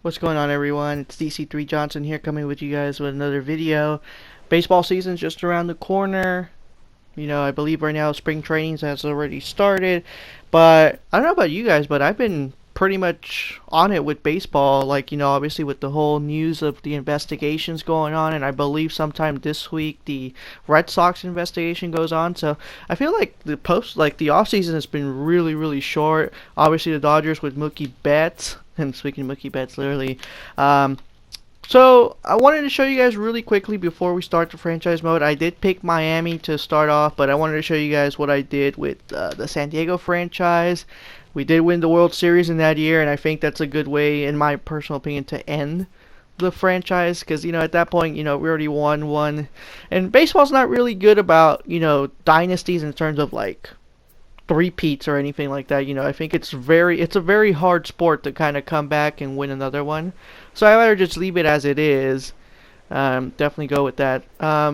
What's going on, everyone? It's DC3 Johnson here, coming with you guys with another video. Baseball season's just around the corner. I believe right now spring trainings has already started. But I don't know about you guys, but I've been pretty much on it with baseball. Obviously with the whole news of the investigations going on, and I believe sometime this week the Red Sox investigation goes on. So I feel like the off season has been really, really short. Obviously the Dodgers with Mookie Betts, and speaking of Mookie Betts, literally. So I wanted to show you guys really quickly before we start the franchise mode. I did pick Miami to start off, but I wanted to show you guys what I did with the San Diego franchise. We did win the World Series in that year, and I think that's a good way, in my personal opinion, to end the franchise, because at that point, we already won one, and baseball's not really good about dynasties in terms of like three-peats or anything like that. I think it's a very hard sport to kind of come back and win another one. So I rather just leave it as it is. Definitely go with that.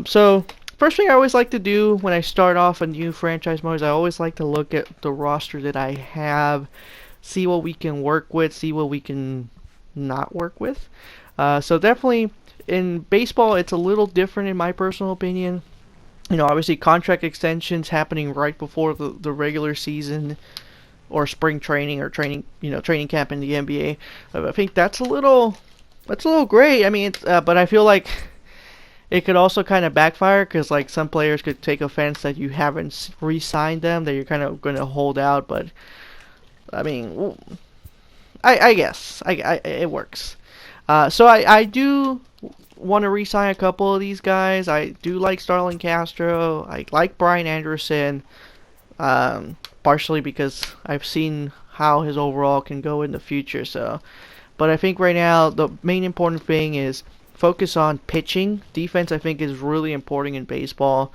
So first thing I always like to do when I start off a new franchise mode is I always like to look at the roster that I have, see what we can work with, see what we can not work with. So definitely in baseball, it's a little different in my personal opinion. Obviously contract extensions happening right before the regular season or spring training or training camp in the NBA. I think that's a little great. I mean, but I feel like it could also kind of backfire, because like some players could take offense that you haven't re-signed them, that you're kind of going to hold out. But I mean, I guess it works. So I do want to re-sign a couple of these guys. I do like Starlin Castro. I like Brian Anderson, partially because I've seen how his overall can go in the future. But I think right now the main important thing is focus on pitching. Defense, I think, is really important in baseball.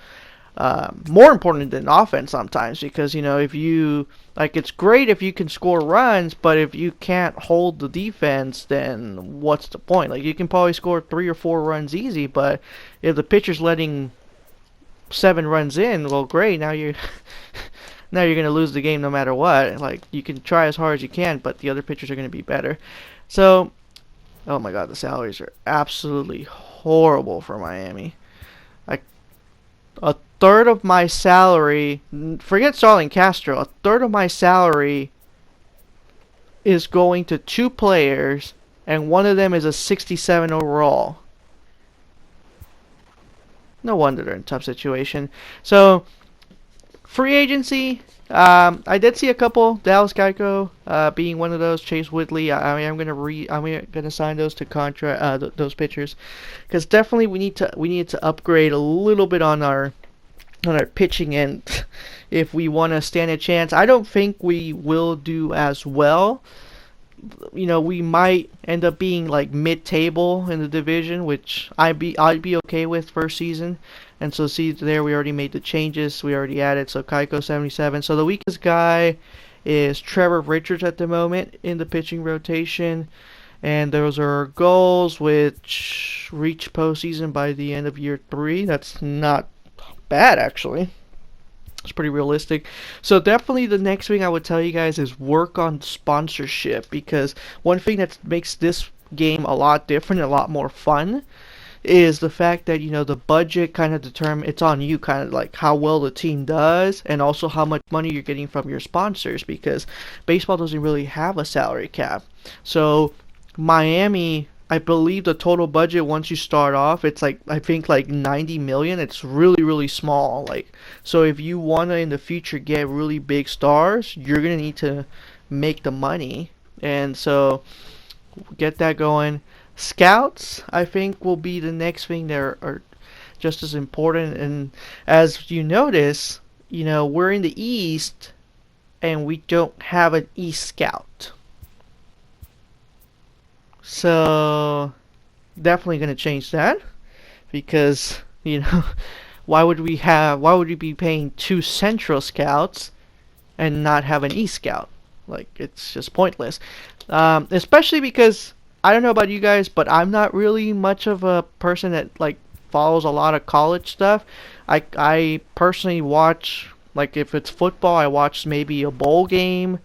More important than offense sometimes, because if you it's great if you can score runs, but if you can't hold the defense, then what's the point? Like, you can probably score 3 or 4 runs easy, but if the pitcher's letting 7 runs in, well, great, now you're now you're gonna lose the game no matter what. Like, you can try as hard as you can, but the other pitchers are gonna be better. So, oh my God, the salaries are absolutely horrible for Miami. Like, a third of my salary, forget Starlin Castro, a third of my salary is going to 2 players, and one of them is a 67 overall. No wonder they're in a tough situation. So, free agency, I did see a couple. Dallas Geico being one of those. Chase Whitley. I'm gonna sign those to contract. Those pitchers, because definitely we need to upgrade a little bit on our pitching end if we want to stand a chance. I don't think we will do as well. We might end up being like mid-table in the division, which I'd be okay with first season. And so see there, we already made the changes. We already added so Keiko 77. So the weakest guy is Trevor Richards at the moment in the pitching rotation. And those are our goals, which reach postseason by the end of year 3. That's not bad, actually. It's pretty realistic. So definitely the next thing I would tell you guys is work on sponsorship, because one thing that makes this game a lot different, a lot more fun, is the fact that the budget kind of determines, it's on you, kind of like how well the team does, and also how much money you're getting from your sponsors, because baseball doesn't really have a salary cap. So Miami, I believe the total budget once you start off, it's like, I think like 90 million. It's really, really small. Like, so if you want to in the future get really big stars, you're going to need to make the money. And so get that going. Scouts, I think, will be the next thing that are just as important. And as you notice, we're in the East and we don't have an East scout. So definitely going to change that, because why would we be paying 2 Central scouts and not have an East scout? Like, it's just pointless. Especially because I don't know about you guys, but I'm not really much of a person that like follows a lot of college stuff. I personally watch, like, if it's football, I watch maybe a bowl game.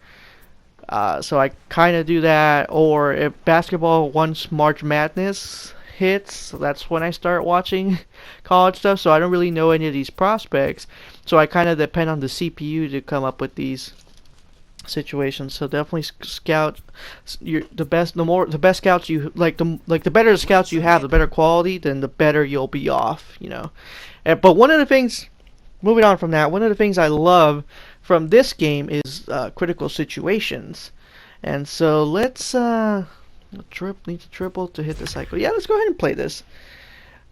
So I kind of do that. Or if basketball, once March Madness hits, that's when I start watching college stuff. So I don't really know any of these prospects. So I kind of depend on the CPU to come up with these situations. So definitely scout the best scouts you like. The better the scouts you have, the better quality, then the better you'll be off. But one of the things, moving on from that, one of the things I love from this game is critical situations. And so let's need to triple to hit the cycle. Yeah, let's go ahead and play this.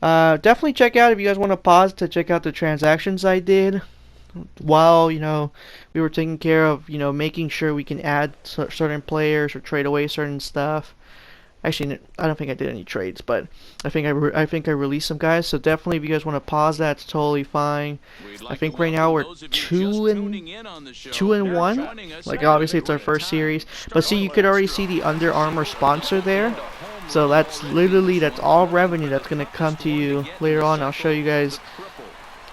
Definitely check out, if you guys want to pause to check out the transactions I did while we were taking care of making sure we can add certain players or trade away certain stuff. Actually, I don't think I did any trades, but I think I released some guys. So definitely, if you guys want to pause that, it's totally fine. I think right now we're 2-1. Like, obviously it's our first series, but see, you could already see the Under Armour sponsor there. So that's all revenue that's gonna come to you later on. I'll show you guys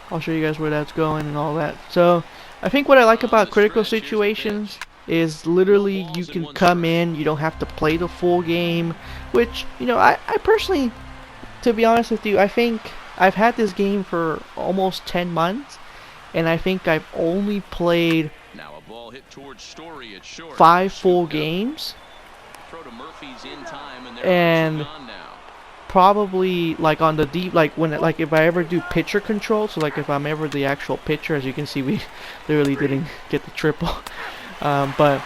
where that's going and all that. So I think what I like about critical situations is literally you can come in, you don't have to play the full game, which I personally, to be honest with you, I think I've had this game for almost 10 months, and I think I've only played 5 full games, and probably like on the deep, like if I ever do pitcher control, so like if I'm ever the actual pitcher, as you can see, we literally didn't get the triple. But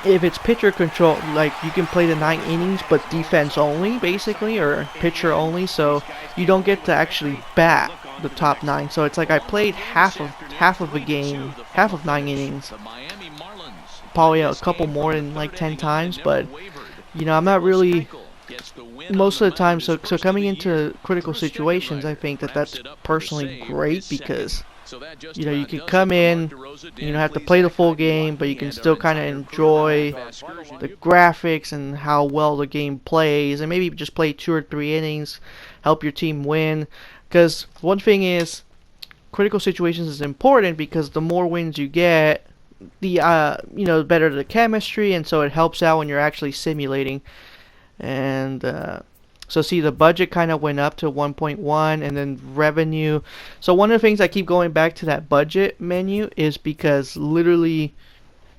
if it's pitcher control, like you can play the 9 innings, but defense only, basically, or pitcher only, so you don't get to actually bat the top 9. So it's like I played half of a game, half of 9 innings, probably a couple more than like 10 times, but I'm not really most of the time. So coming into critical situations, I think that's personally great, because you can come in, you don't have to play the full game, but you can still kind of enjoy the graphics and how well the game plays, and maybe just play 2 or 3 innings, help your team win. Because one thing is, critical situations is important because the more wins you get, the better the chemistry, and so it helps out when you're actually simulating. And so see, the budget kind of went up to 1.1, and then revenue. So one of the things I keep going back to that budget menu is because literally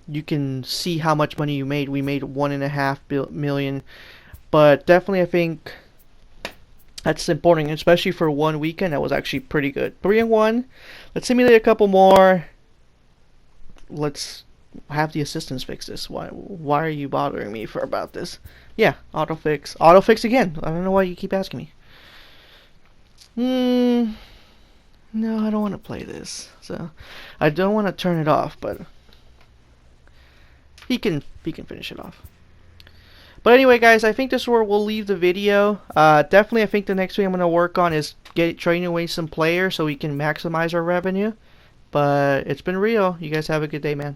you can see how much money you made. We made $1.5 million, but definitely I think that's important, especially for one weekend. That was actually pretty good. 3-1. Let's simulate a couple more. Let's have the assistants fix this. Why are you bothering me about this? Yeah, autofix again. I don't know why you keep asking me. No, I don't want to play this. So I don't want to turn it off, but he can finish it off. But anyway, guys, I think this is where we'll leave the video. Definitely, I think the next thing I'm going to work on is trading away some players so we can maximize our revenue. But it's been real. You guys have a good day, man.